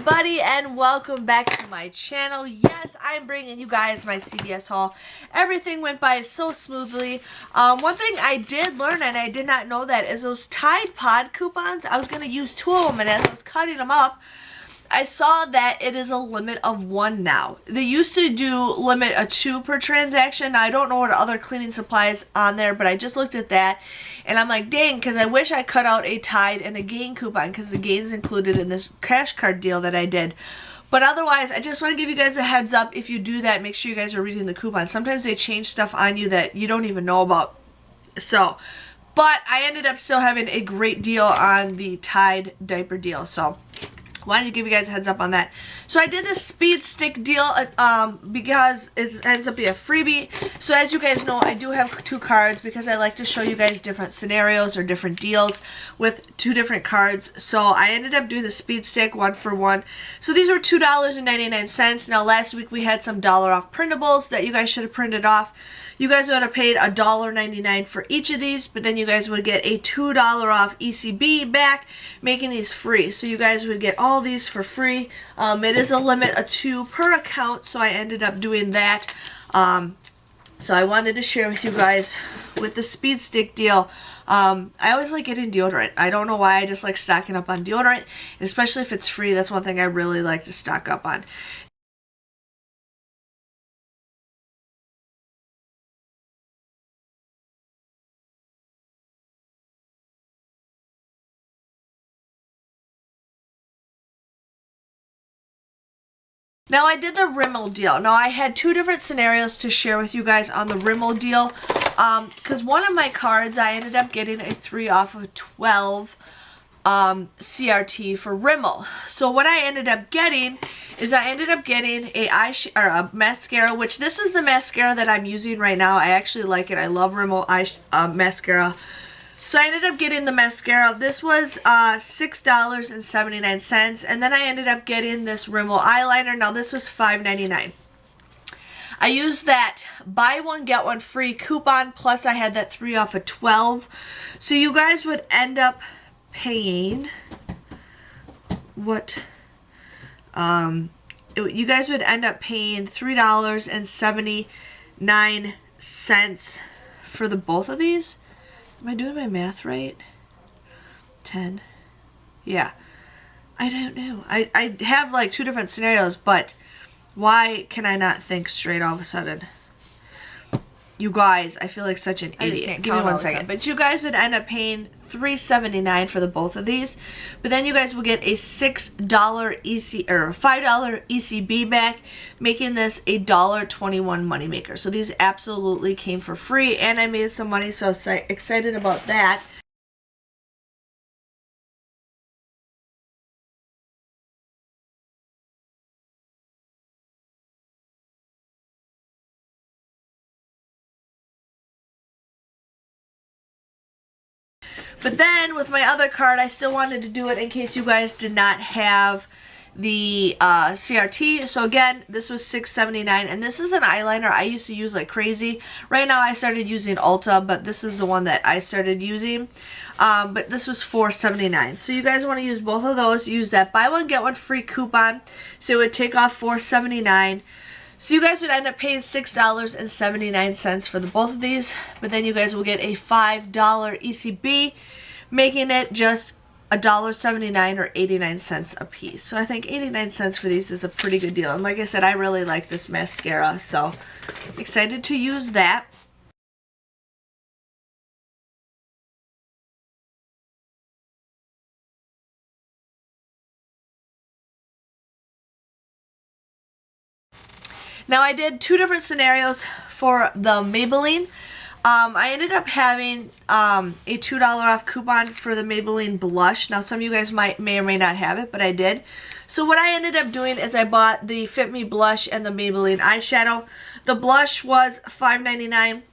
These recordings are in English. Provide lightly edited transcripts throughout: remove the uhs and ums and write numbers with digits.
everybody, and welcome back to my channel. Yes, I'm bringing you guys my CVS haul. Everything went by so smoothly. One thing I did learn, and I did not know that, is those Tide Pod coupons. I was going to use 2 of them, and as I was cutting them up, I saw that it is a limit of 1 now. They used to do limit of 2 per transaction. Now, I don't know what other cleaning supplies on there, but I just looked at that and I'm like, dang, because I wish I cut out a Tide and a Gain coupon because the Gain's included in this cash card deal that I did. But otherwise, I just want to give you guys a heads up. If you do that, make sure you guys are reading the coupons. Sometimes they change stuff on you that you don't even know about. But I ended up still having a great deal on the Tide diaper deal. So wanted to give you guys a heads up on that. So I did this speed stick deal because it ends up being a freebie. So as you guys know, I do have 2 cards because I like to show you guys different scenarios or different deals with 2 different cards. So I ended up doing the speed stick 1 for 1. So these were $2.99. Now last week we had some dollar off printables that you guys should have printed off. You guys would have paid $1.99 for each of these, but then you guys would get a $2 off ECB back, making these free. So you guys would get all these for free. It is a limit of 2 per account, so I ended up doing that. So I wanted to share with you guys with the speed stick deal. I always like getting deodorant. I don't know why, I just like stocking up on deodorant, and especially if it's free. That's one thing I really like to stock up on. Now I did the Rimmel deal. Now I had 2 different scenarios to share with you guys on the Rimmel deal. Because one of my cards, I ended up getting a 3 off of 12 CRT for Rimmel. So what I ended up getting is I ended up getting a mascara, which this is the mascara that I'm using right now. I actually like it. I love Rimmel mascara. So I ended up getting the mascara. This was $6.79, and then I ended up getting this Rimmel eyeliner. Now this was $5.99. I used that buy one get one free coupon, plus I had that 3 off of 12. So you guys would end up paying what? You guys would end up paying $3.79 for the both of these. Am I doing my math right? 10. Yeah. I don't know. I have like 2 different scenarios, but why can I not think straight all of a sudden? You guys, I feel like such an idiot. Give me 1 second. But you guys would end up paying $3.79 for the both of these. But then you guys will get a $5 ECB back, making this a $1.21 moneymaker. So these absolutely came for free, and I made some money, so excited about that. But then with my other card, I still wanted to do it in case you guys did not have the CRT. So again, this was $6.79, and this is an eyeliner I used to use like crazy. Right now I started using Ulta, but this is the one that I started using. But this was $4.79. So you guys want to use both of those. Use that buy one get one free coupon, so it would take off $4.79. So you guys would end up paying $6.79 for the both of these, but then you guys will get a $5 ECB, making it just $1.79 or 89 cents a piece. So I think 89 cents for these is a pretty good deal. And like I said, I really like this mascara, so excited to use that. Now I did 2 different scenarios for the Maybelline. I ended up having a $2 off coupon for the Maybelline blush. Now some of you guys may or may not have it, but I did. So what I ended up doing is I bought the Fit Me blush and the Maybelline eyeshadow. The blush was $5.99.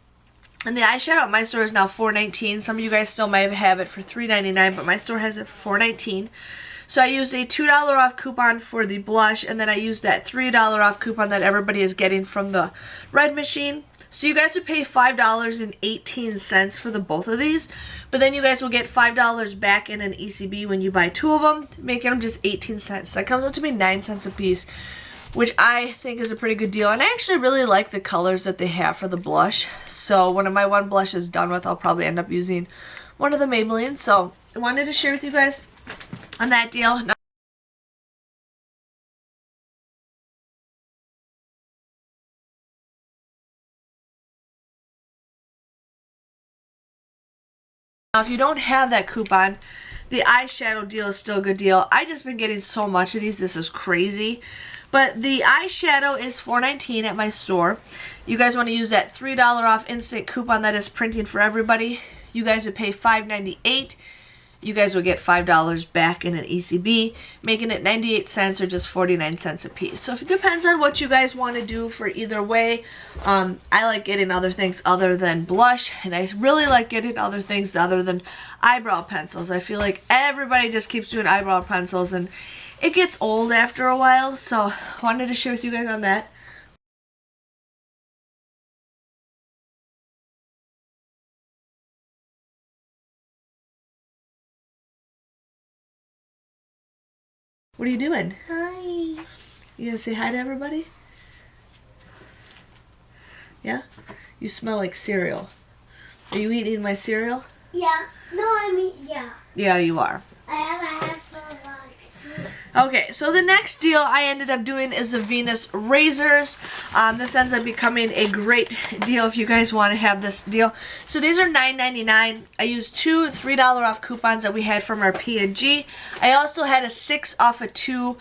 And the eyeshadow at my store is now $4.19. Some of you guys still might have it for $3.99, but my store has it for $4.19. So I used a $2 off coupon for the blush, and then I used that $3 off coupon that everybody is getting from the red machine. So you guys would pay $5.18 for the both of these, but then you guys will get $5 back in an ECB when you buy 2 of them, making them just 18 cents. That comes out to be 9 cents a piece, which I think is a pretty good deal. And I actually really like the colors that they have for the blush. So when my one blush is done with, I'll probably end up using one of the Maybelline. So I wanted to share with you guys on that deal. Now if you don't have that coupon, the eyeshadow deal is still a good deal. I just been getting so much of these. This is crazy. But the eyeshadow is $4.19 at my store. You guys want to use that $3 off instant coupon that is printing for everybody. You guys would pay $5.98. You guys will get $5 back in an ECB, making it 98 cents or just 49 cents a piece. So it depends on what you guys want to do for either way. I like getting other things other than blush, and I really like getting other things other than eyebrow pencils. I feel like everybody just keeps doing eyebrow pencils, and it gets old after a while, so I wanted to share with you guys on that. What are you doing? Hi. You gonna say hi to everybody? Yeah? You smell like cereal. Are you eating my cereal? Yeah. No, I mean, yeah. Yeah, you are. I have a half of Okay, so the next deal I ended up doing is the Venus razors. This ends up becoming a great deal if you guys want to have this deal. So these are $9.99. I used 2 $3 off coupons that we had from our P&G. I also had a 6 off of 2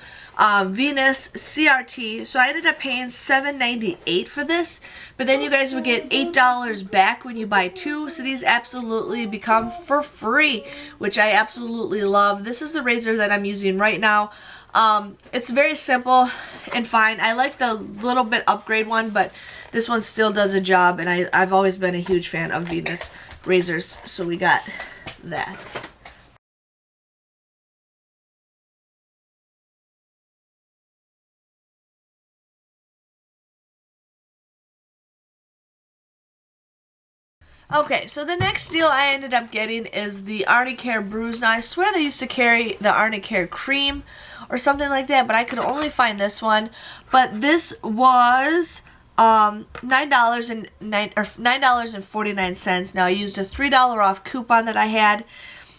Venus CRT. So I ended up paying $7.98 for this. But then you guys would get $8 back when you buy 2. So these absolutely become for free, which I absolutely love. This is the razor that I'm using right now. It's very simple and fine. I like the little bit upgrade one, but this one still does a job, and I've always been a huge fan of Venus razors, so we got that. Okay, so the next deal I ended up getting is the Arnicare Bruise. Now, I swear they used to carry the Arnicare Cream or something like that, but I could only find this one. But this was $9.49. Now, I used a $3 off coupon that I had.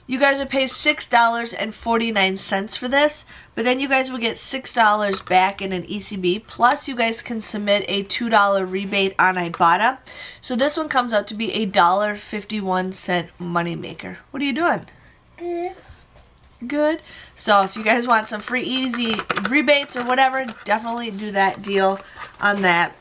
You guys would pay $6.49 for this, but then you guys will get $6 back in an ECB, plus you guys can submit a $2 rebate on Ibotta. So this one comes out to be a $1.51 moneymaker. What are you doing? Good. Good. So if you guys want some free easy rebates or whatever, definitely do that deal on that.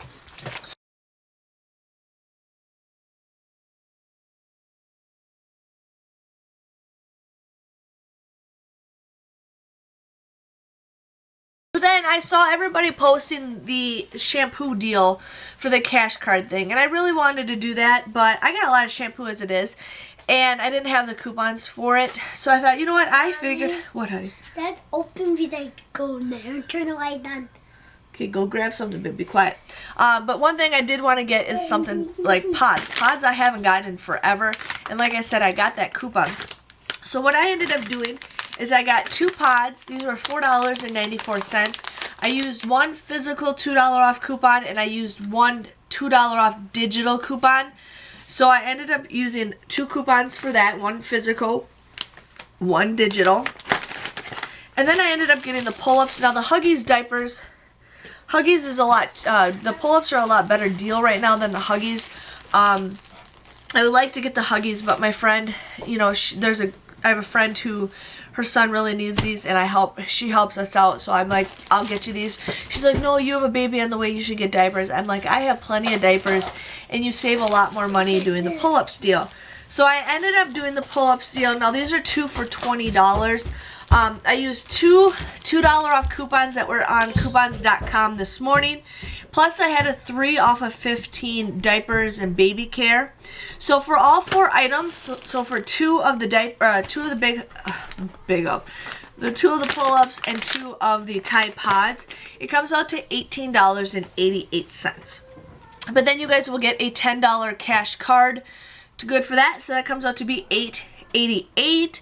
Then I saw everybody posting the shampoo deal for the cash card thing, and I really wanted to do that, but I got a lot of shampoo as it is, and I didn't have the coupons for it, so I thought, you know what, I figured... What, honey? That's open because I go in there and turn the light on. Okay, go grab something, but be quiet. But one thing I did want to get is something like pods. Pods I haven't gotten in forever, and like I said, I got that coupon. So what I ended up doing is I got 2 pods. These were $4.94. I used one physical $2 off coupon, and I used one $2 off digital coupon. So I ended up using 2 coupons for that, one physical, one digital. And then I ended up getting the pull-ups. Now the Huggies diapers, Huggies is a lot, the pull-ups are a lot better deal right now than the Huggies. I would like to get the Huggies, but my friend, you know, I have a friend who, her son really needs these, and she helps us out, so I'm like, I'll get you these. She's like, no, you have a baby on the way, you should get diapers. I'm like, I have plenty of diapers, and you save a lot more money doing the pull-ups deal. So I ended up doing the pull-ups deal. Now these are 2 for $20. I used 2 $2 off coupons that were on coupons.com this morning. Plus I had a 3 off of 15 diapers and baby care. So for all 4 items, so for 2 of the the 2 of the pull-ups and 2 of the Tide Pods, it comes out to $18.88. But then you guys will get a $10 cash card to good for that. So that comes out to be $8.88.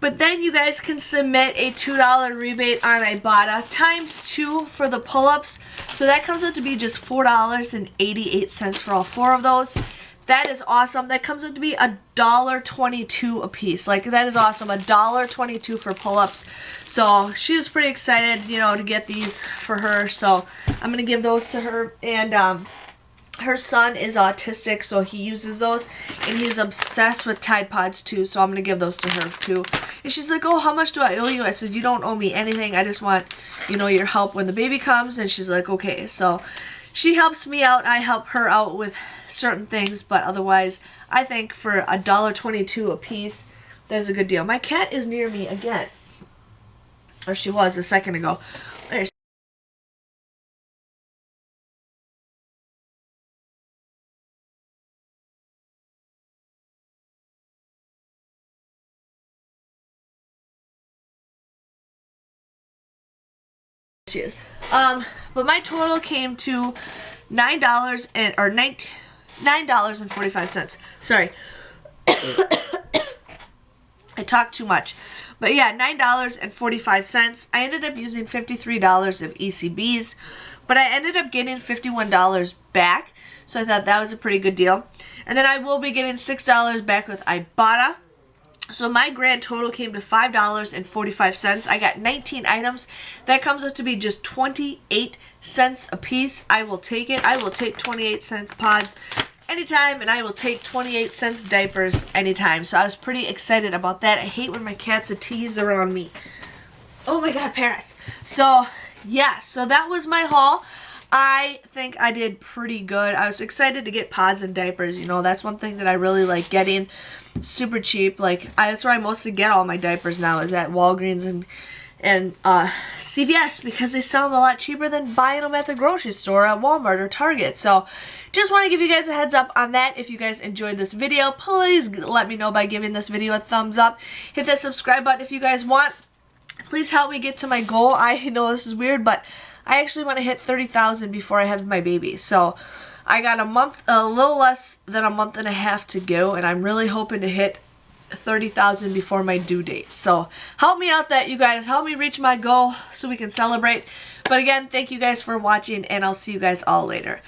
But then you guys can submit a $2 rebate on Ibotta times 2 for the pull-ups. So that comes out to be just $4.88 for all 4 of those. That is awesome. That comes out to be $1.22 a piece. Like, that is awesome. $1.22 for pull-ups. So she was pretty excited, you know, to get these for her. So I'm going to give those to her. And her son is autistic, so he uses those, and he's obsessed with Tide Pods too, so I'm going to give those to her too. And she's like, oh, how much do I owe you? I said, you don't owe me anything. I just want, you know, your help when the baby comes. And she's like, okay. So she helps me out. I help her out with certain things, but otherwise, I think for $1.22 a piece, that is a good deal. My cat is near me again. Or she was a second ago. There she is. But my total came to $9.45. Sorry. I talked too much. But yeah, $9.45. I ended up using $53 of ECBs, but I ended up getting $51 back. So I thought that was a pretty good deal. And then I will be getting $6 back with Ibotta. So my grand total came to $5.45. I got 19 items. That comes out to be just 28 cents a piece. I will take it. I will take 28 cents pods anytime, and I will take 28 cents diapers anytime. So I was pretty excited about that. I hate when my cat's a tease around me. Oh my God, Paris. So yeah, so that was my haul. I think I did pretty good. I was excited to get pods and diapers. You know, that's one thing that I really like getting. Super cheap. Like, that's where I mostly get all my diapers now, is at Walgreens and CVS, because they sell them a lot cheaper than buying them at the grocery store at Walmart or Target. So just want to give you guys a heads up on that. If you guys enjoyed this video, please let me know by giving this video a thumbs up. Hit that subscribe button if you guys want. Please help me get to my goal. I know this is weird, but I actually want to hit 30,000 before I have my baby. So I got a little less than a month and a half to go, and I'm really hoping to hit 30,000 before my due date. So help me out, that you guys help me reach my goal so we can celebrate. But again, thank you guys for watching, and I'll see you guys all later.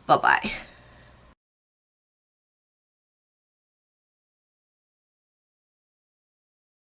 Bye-bye.